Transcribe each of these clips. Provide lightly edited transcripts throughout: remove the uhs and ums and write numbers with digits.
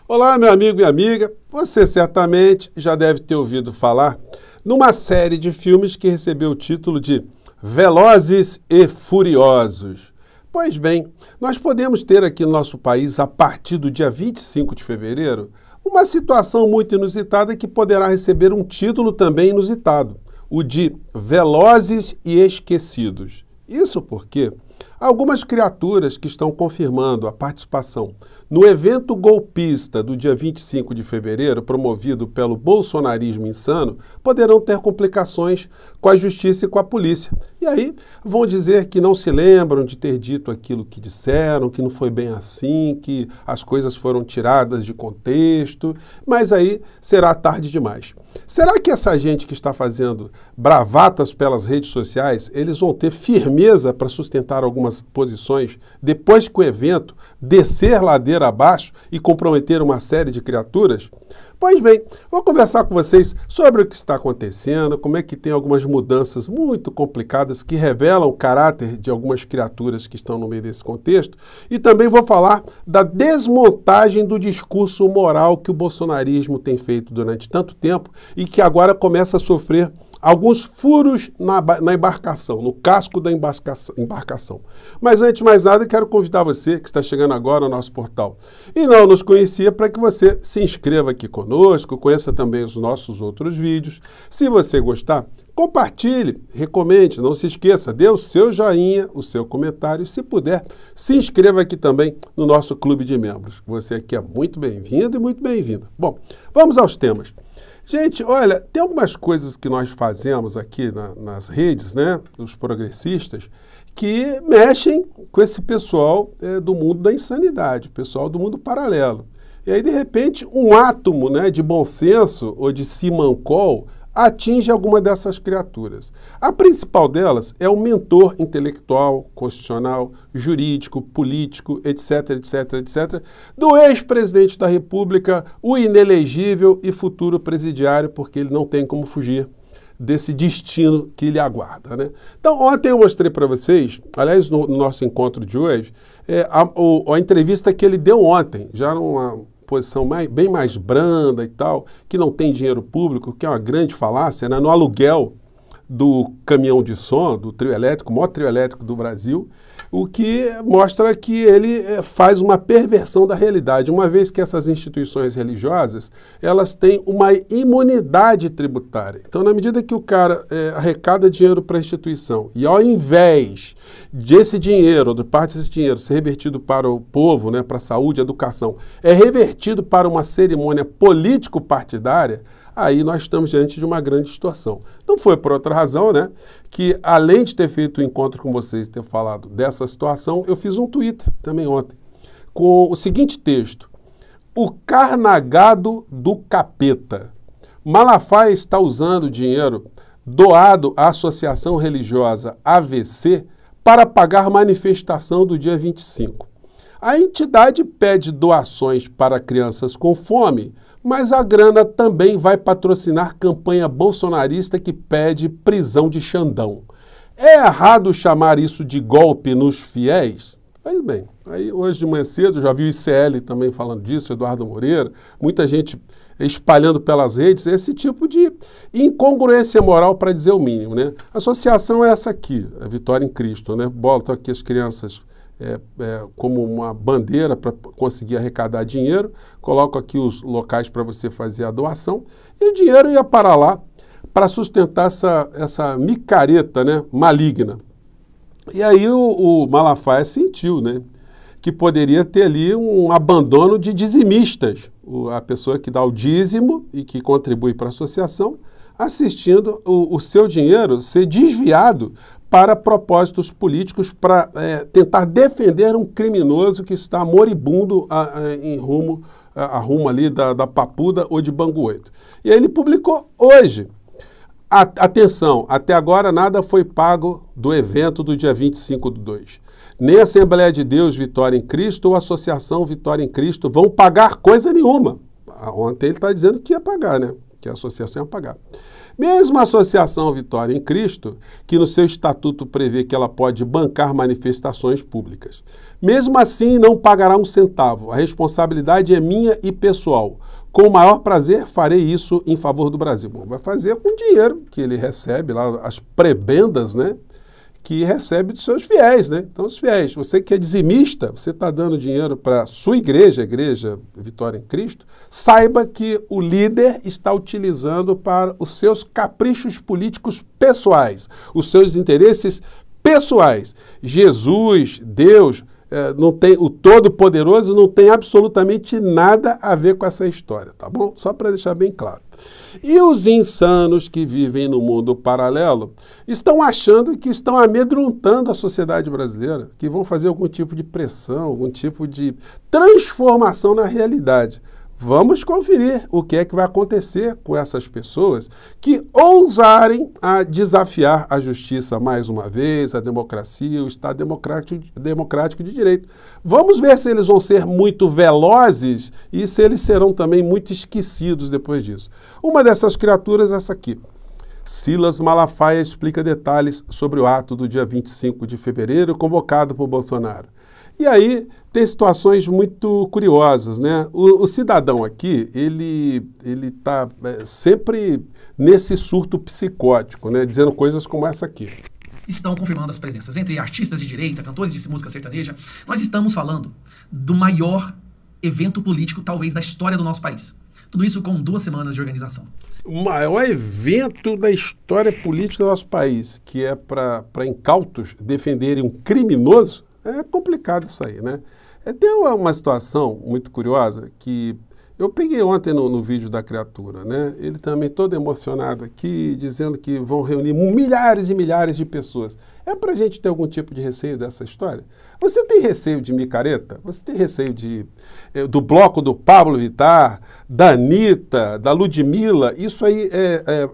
Olá, meu amigo e amiga. Você certamente já deve ter ouvido falar numa série de filmes que recebeu o título de Velozes e Furiosos. Pois bem, nós podemos ter aqui no nosso país, a partir do dia 25 de fevereiro, uma situação muito inusitada que poderá receber um título também inusitado, o de Velozes e Esquecidos. Isso porque algumas criaturas que estão confirmando a participação no evento golpista do dia 25 de fevereiro, promovido pelo bolsonarismo insano, poderão ter complicações com a justiça e com a polícia. E aí vão dizer que não se lembram de ter dito aquilo que disseram, que não foi bem assim, que as coisas foram tiradas de contexto, mas aí será tarde demais. Será que essa gente que está fazendo bravatas pelas redes sociais, eles vão ter firmeza para sustentar algumas posições depois que o evento descer ladeira abaixo e comprometer uma série de criaturas? Pois bem, vou conversar com vocês sobre o que está acontecendo, como é que tem algumas mudanças muito complicadas que revelam o caráter de algumas criaturas que estão no meio desse contexto, e também vou falar da desmontagem do discurso moral que o bolsonarismo tem feito durante tanto tempo e que agora começa a sofrer alguns furos na embarcação, no casco da embarcação. Mas antes de mais nada, quero convidar você que está chegando agora ao nosso portal e não nos conhecia, para que você se inscreva aqui conosco, conheça também os nossos outros vídeos. Se você gostar, compartilhe, recomende, não se esqueça, dê o seu joinha, o seu comentário, e se puder, se inscreva aqui também no nosso clube de membros. Você aqui é muito bem-vindo e muito bem-vinda. Bom, vamos aos temas. Gente, olha, tem algumas coisas que nós fazemos aqui nas redes, né, dos progressistas, que mexem com esse pessoal do mundo da insanidade, pessoal do mundo paralelo. E aí, de repente, um átomo, né, de bom senso ou de simancol atinge alguma dessas criaturas. A principal delas é o mentor intelectual, constitucional, jurídico, político, etc, etc, etc, do ex-presidente da República, o inelegível e futuro presidiário, porque ele não tem como fugir desse destino que lhe aguarda, né? Então, ontem eu mostrei para vocês, aliás, no nosso encontro de hoje, a entrevista que ele deu ontem, já numa posição bem mais branda e tal, que não tem dinheiro público, que é uma grande falácia, né? No aluguel do caminhão de som, do trio elétrico, o maior trio elétrico do Brasil, o que mostra que ele faz uma perversão da realidade, uma vez que essas instituições religiosas, elas têm uma imunidade tributária. Então, na medida que o cara arrecada dinheiro para a instituição, e ao invés desse dinheiro, de parte desse dinheiro ser revertido para o povo, né, para a saúde e educação, é revertido para uma cerimônia político-partidária, aí nós estamos diante de uma grande distorção. Não foi por outra razão, né, que além de ter feito o encontro com vocês e ter falado dessa situação, eu fiz um Twitter também ontem, com o seguinte texto: o carnagado do capeta. Malafaia está usando dinheiro doado à associação religiosa AVC para pagar manifestação do dia 25. A entidade pede doações para crianças com fome, mas a grana também vai patrocinar campanha bolsonarista que pede prisão de Xandão. É errado chamar isso de golpe nos fiéis? Pois bem, aí hoje de manhã cedo, já vi o ICL também falando disso, Eduardo Moreira, muita gente espalhando pelas redes esse tipo de incongruência moral, para dizer o mínimo, né? A associação é essa aqui, a Vitória em Cristo, né? Botam aqui as crianças como uma bandeira para conseguir arrecadar dinheiro, coloco aqui os locais para você fazer a doação, e o dinheiro ia para lá para sustentar essa micareta, né, maligna. E aí o Malafaia sentiu, né, que poderia ter ali um abandono de dizimistas, a pessoa que dá o dízimo e que contribui para a associação, assistindo o seu dinheiro ser desviado para propósitos políticos, para tentar defender um criminoso que está moribundo a rumo ali da Papuda ou de Bangu 8. E aí ele publicou hoje. Atenção, até agora nada foi pago do evento do dia 25/2. Nem a Assembleia de Deus Vitória em Cristo ou a Associação Vitória em Cristo vão pagar coisa nenhuma. Ontem ele está dizendo que ia pagar, né? Que a associação ia pagar. Mesmo a Associação Vitória em Cristo, que no seu estatuto prevê que ela pode bancar manifestações públicas. Mesmo assim, não pagará um centavo. A responsabilidade é minha e pessoal. Com o maior prazer, farei isso em favor do Brasil. Bom, vai fazer com o dinheiro que ele recebe, lá, as prebendas, né? Que recebe dos seus fiéis, né? Então, os fiéis, você que é dizimista, você está dando dinheiro para a sua igreja, a Igreja Vitória em Cristo, saiba que o líder está utilizando para os seus caprichos políticos pessoais, os seus interesses pessoais. Jesus, Deus, não tem, o Todo-Poderoso não tem absolutamente nada a ver com essa história, tá bom? Só para deixar bem claro. E os insanos que vivem no mundo paralelo estão achando que estão amedrontando a sociedade brasileira, que vão fazer algum tipo de pressão, algum tipo de transformação na realidade. Vamos conferir o que é que vai acontecer com essas pessoas que ousarem a desafiar a justiça mais uma vez, a democracia, o Estado democrático de direito. Vamos ver se eles vão ser muito velozes e se eles serão também muito esquecidos depois disso. Uma dessas criaturas é essa aqui. Silas Malafaia explica detalhes sobre o ato do dia 25 de fevereiro convocado por Bolsonaro. E aí tem situações muito curiosas, né? O cidadão aqui, ele está sempre nesse surto psicótico, né? Dizendo coisas como essa aqui. Estão confirmando as presenças entre artistas de direita, cantores de música sertaneja. Nós estamos falando do maior evento político, talvez, da história do nosso país. Tudo isso com 2 semanas de organização. O maior evento da história política do nosso país, que é para incautos defenderem um criminoso, é complicado isso aí, né? Tem uma situação muito curiosa que eu peguei ontem no vídeo da criatura, né? Ele também todo emocionado aqui, dizendo que vão reunir milhares e milhares de pessoas. É pra gente ter algum tipo de receio dessa história? Você tem receio de micareta? Você tem receio do bloco do Pablo Vittar, da Anitta, da Ludmilla? Isso aí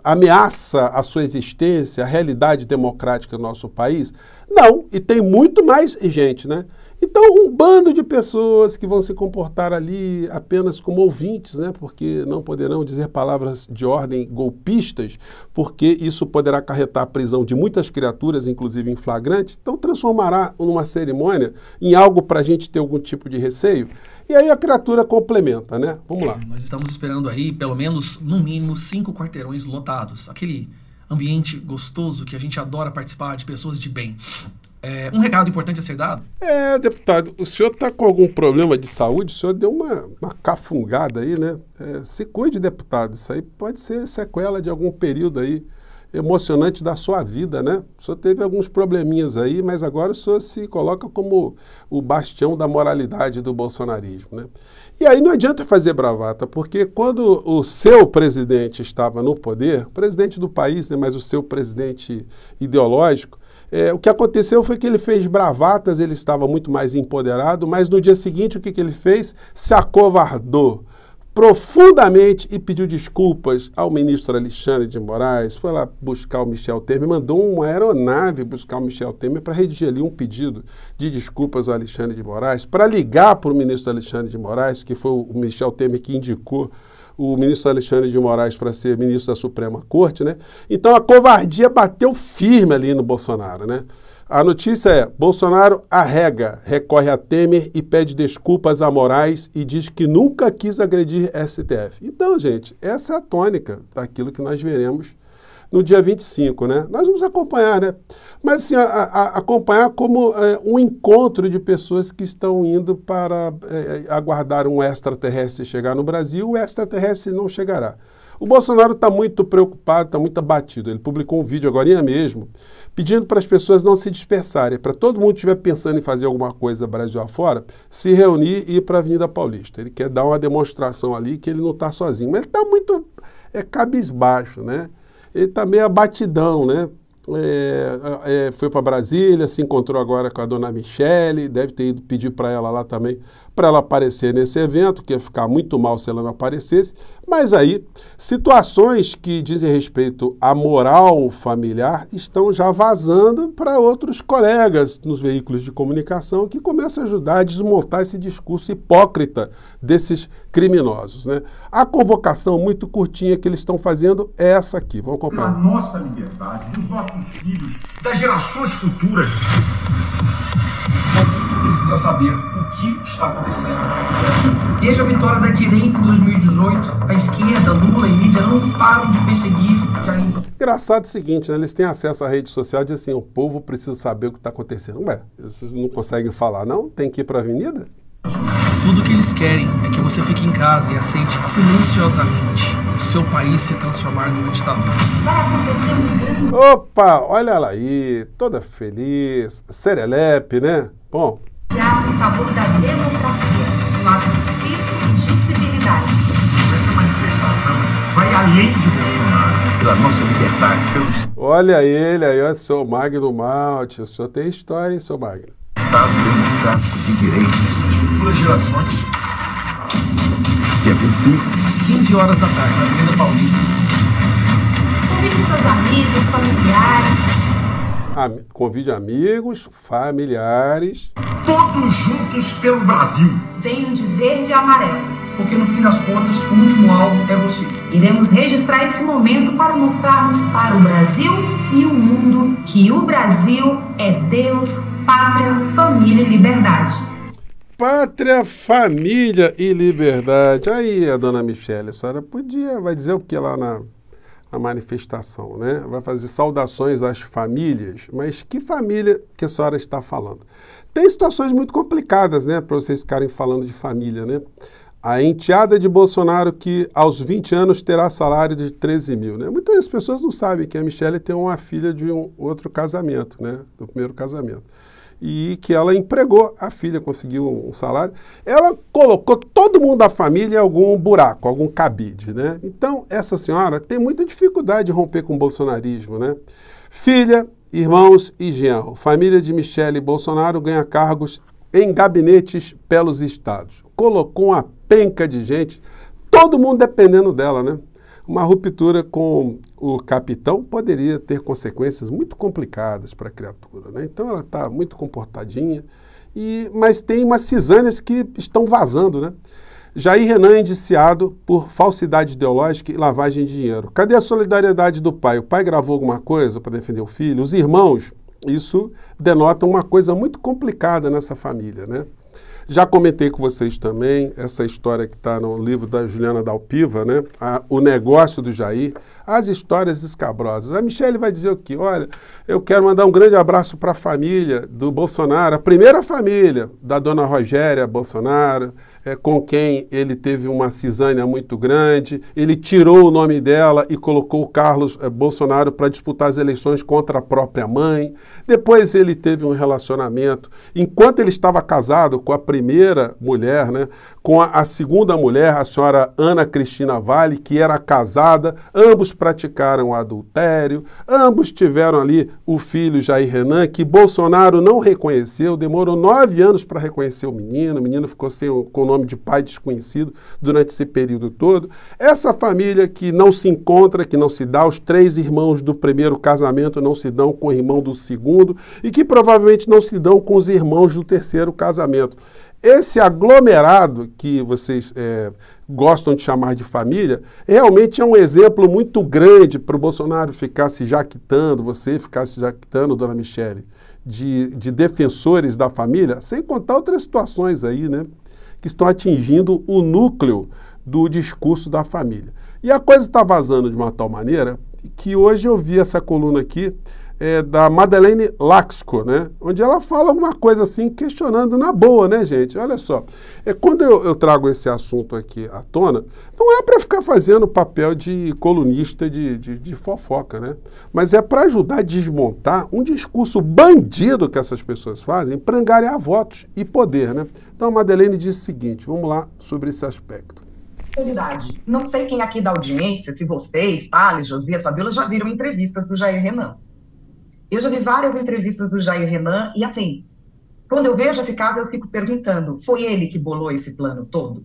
ameaça a sua existência, a realidade democrática do nosso país? Não, e tem muito mais gente, né? Então, um bando de pessoas que vão se comportar ali apenas como ouvintes, né? Porque não poderão dizer palavras de ordem golpistas, porque isso poderá acarretar a prisão de muitas criaturas, inclusive em flagrante. Então, transformará numa cerimônia em algo para a gente ter algum tipo de receio. E aí a criatura complementa, né? Vamos lá. Nós estamos esperando aí, pelo menos, no mínimo, 5 quarteirões lotados. Aquele ambiente gostoso que a gente adora participar, de pessoas de bem. Um recado importante a ser dado? Deputado, o senhor está com algum problema de saúde? O senhor deu uma cafungada aí, né? Se cuide, deputado. Isso aí pode ser sequela de algum período aí emocionante da sua vida, né? O senhor teve alguns probleminhas aí, mas agora o senhor se coloca como o bastião da moralidade do bolsonarismo, né? E aí não adianta fazer bravata, porque quando o seu presidente estava no poder, o presidente do país, né, mas o seu presidente ideológico, o que aconteceu foi que ele fez bravatas, ele estava muito mais empoderado, mas no dia seguinte o que ele fez? Se acovardou profundamente e pediu desculpas ao ministro Alexandre de Moraes, foi lá buscar o Michel Temer, mandou uma aeronave buscar o Michel Temer para redigir ali um pedido de desculpas ao Alexandre de Moraes, para ligar para o ministro Alexandre de Moraes, que foi o Michel Temer que indicou o ministro Alexandre de Moraes para ser ministro da Suprema Corte, né? Então a covardia bateu firme ali no Bolsonaro, né? A notícia é: Bolsonaro arrega, recorre a Temer e pede desculpas a Moraes e diz que nunca quis agredir STF. Então, gente, essa é a tônica daquilo que nós veremos no dia 25, né? Nós vamos acompanhar, né? Mas, assim, acompanhar como um encontro de pessoas que estão indo para aguardar um extraterrestre chegar no Brasil. O extraterrestre não chegará. O Bolsonaro está muito preocupado, está muito abatido. Ele publicou um vídeo agora mesmo, pedindo para as pessoas não se dispersarem, para todo mundo que estiver pensando em fazer alguma coisa Brasil afora, se reunir e ir para a Avenida Paulista. Ele quer dar uma demonstração ali que ele não está sozinho, mas ele está muito cabisbaixo, né? Ele está meio abatidão, né? Foi para Brasília, se encontrou agora com a dona Michele, deve ter ido pedir para ela lá também para ela aparecer nesse evento, que ia ficar muito mal se ela não aparecesse, mas aí situações que dizem respeito à moral familiar estão já vazando para outros colegas nos veículos de comunicação que começam a ajudar a desmontar esse discurso hipócrita desses criminosos, né? A convocação muito curtinha que eles estão fazendo é essa aqui. Vamos acompanhar. Da nossa liberdade, dos nossos filhos, das gerações futuras. Precisa saber o que está acontecendo no Brasil. Desde a vitória da direita em 2018, a esquerda, Lula e mídia não param de perseguir Jair. Engraçado o seguinte, né? Eles têm acesso à rede social e dizem assim, o povo precisa saber o que está acontecendo. Ué, vocês não conseguem falar, não? Tem que ir para a avenida? Tudo o que eles querem é que você fique em casa e aceite silenciosamente o seu país se transformar numa ditadura. Vai acontecer um grande... Opa, olha ela aí, toda feliz, serelepe, né? Bom... em favor da democracia, do lado cívico e de civilidade. Essa manifestação vai além de Bolsonaro, pela nossa liberdade, pelo Olha ele aí, ó, seu Magno Malte, o senhor tem história, hein, seu Magno? Estado democrático de direitos das futuras gerações. Que é vencer. Às 15 horas da tarde, na Avenida Paulista. Convide seus amigos, familiares. Convide amigos, familiares. Todos juntos pelo Brasil. Venham de verde e amarelo. Porque no fim das contas, o último alvo é você. Iremos registrar esse momento para mostrarmos para o Brasil e o mundo que o Brasil é Deus, pátria, família e liberdade. Pátria, família e liberdade. Aí, a dona Michele, a senhora vai dizer o que lá na manifestação, né? Vai fazer saudações às famílias, mas que família que a senhora está falando? Tem situações muito complicadas, né, para vocês ficarem falando de família, né? A enteada de Bolsonaro que aos 20 anos terá salário de 13 mil, né? Muitas pessoas não sabem que a Michele tem uma filha de um outro casamento, né? Do primeiro casamento. E que ela empregou a filha, conseguiu um salário. Ela colocou todo mundo da família em algum buraco, algum cabide, né? Então, essa senhora tem muita dificuldade de romper com o bolsonarismo, né? Filha, irmãos e genro. Família de Michele Bolsonaro ganha cargos em gabinetes pelos estados. Colocou uma penca de gente, todo mundo dependendo dela, né? Uma ruptura com o capitão poderia ter consequências muito complicadas para a criatura, né? Então ela está muito comportadinha, mas tem umas cisanas que estão vazando, né? Jair Renan é indiciado por falsidade ideológica e lavagem de dinheiro. Cadê a solidariedade do pai? O pai gravou alguma coisa para defender o filho? Os irmãos? Isso denota uma coisa muito complicada nessa família, né? Já comentei com vocês também essa história que está no livro da Juliana Dalpiva, né? O negócio do Jair, as histórias escabrosas. A Michele vai dizer o quê? Olha, eu quero mandar um grande abraço para a família do Bolsonaro, a primeira família da dona Rogéria Bolsonaro, com quem ele teve uma cisânia muito grande. Ele tirou o nome dela e colocou o Carlos Bolsonaro para disputar as eleições contra a própria mãe. Depois ele teve um relacionamento, enquanto ele estava casado com a primeira mulher, né, com a segunda mulher, a senhora Ana Cristina Vale, que era casada, ambos praticaram adultério, ambos tiveram ali o filho Jair Renan, que Bolsonaro não reconheceu, demorou 9 anos para reconhecer o menino ficou com o nome de pai desconhecido durante esse período todo. Essa família que não se encontra, que não se dá, os 3 irmãos do primeiro casamento não se dão com o irmão do segundo e que provavelmente não se dão com os irmãos do terceiro casamento. Esse aglomerado que vocês gostam de chamar de família, realmente é um exemplo muito grande para o Bolsonaro ficar se jactando, você ficar se jactando, dona Michele, de defensores da família, sem contar outras situações aí, né, que estão atingindo o núcleo do discurso da família. E a coisa está vazando de uma tal maneira que hoje eu vi essa coluna aqui, da Madeleine Laxco, né? Onde ela fala alguma coisa assim, questionando na boa, né, gente? Olha só, quando eu trago esse assunto aqui à tona, não é para ficar fazendo papel de colunista de fofoca, né? Mas é para ajudar a desmontar um discurso bandido que essas pessoas fazem para angariar votos e poder, né? Então a Madeleine diz o seguinte, vamos lá sobre esse aspecto. Não sei quem aqui da audiência, se vocês, Thales, Josias, Fabiola, já viram entrevistas do Jair Renan. Eu já vi várias entrevistas do Jair Renan e, assim, Quando eu vejo esse caso, eu fico perguntando, foi ele que bolou esse plano todo?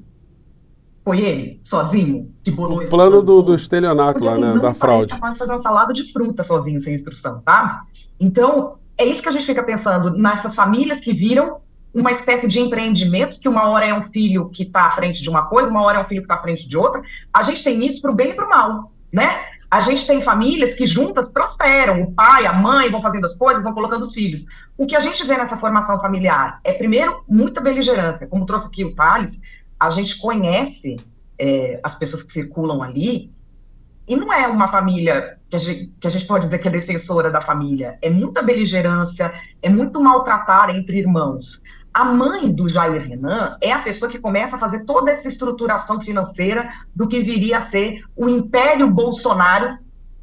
Foi ele, sozinho, que bolou esse plano todo? Do estelionato lá, né, da fraude. Ele pode fazer uma salada de fruta sozinho, sem instrução, tá? Então, é isso que a gente fica pensando, nessas famílias que viram uma espécie de empreendimento, que uma hora é um filho que está à frente de uma coisa, uma hora é um filho que está à frente de outra. A gente tem isso para o bem e para o mal, né? A gente tem famílias que juntas prosperam, o pai, a mãe vão fazendo as coisas, vão colocando os filhos. O que a gente vê nessa formação familiar é, primeiro, muita beligerância, como trouxe aqui o Thales. A gente conhece as pessoas que circulam ali, e não é uma família que a gente pode dizer que é defensora da família. É muita beligerância, é muito maltratar entre irmãos. A mãe do Jair Renan é a pessoa que começa a fazer toda essa estruturação financeira do que viria a ser o império Bolsonaro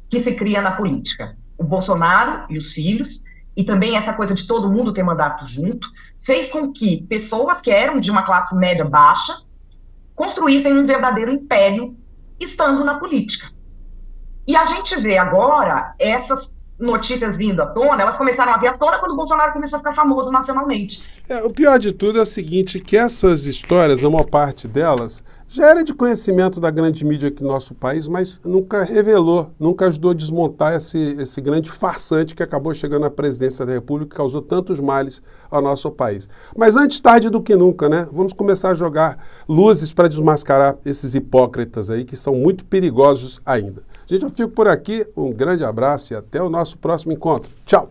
que se cria na política. O Bolsonaro e os filhos, e também essa coisa de todo mundo ter mandato junto, fez com que pessoas que eram de uma classe média baixa construíssem um verdadeiro império estando na política. E a gente vê agora essas notícias vindo à tona, elas começaram a vir à tona quando o Bolsonaro começou a ficar famoso nacionalmente. O pior de tudo é o seguinte, que essas histórias, a maior parte delas, já era de conhecimento da grande mídia aqui no nosso país, mas nunca revelou, nunca ajudou a desmontar esse grande farsante que acabou chegando à presidência da República e causou tantos males ao nosso país. Mas antes tarde do que nunca, né? Vamos começar a jogar luzes para desmascarar esses hipócritas aí, que são muito perigosos ainda. Gente, eu fico por aqui, um grande abraço e até o nosso próximo encontro. Tchau!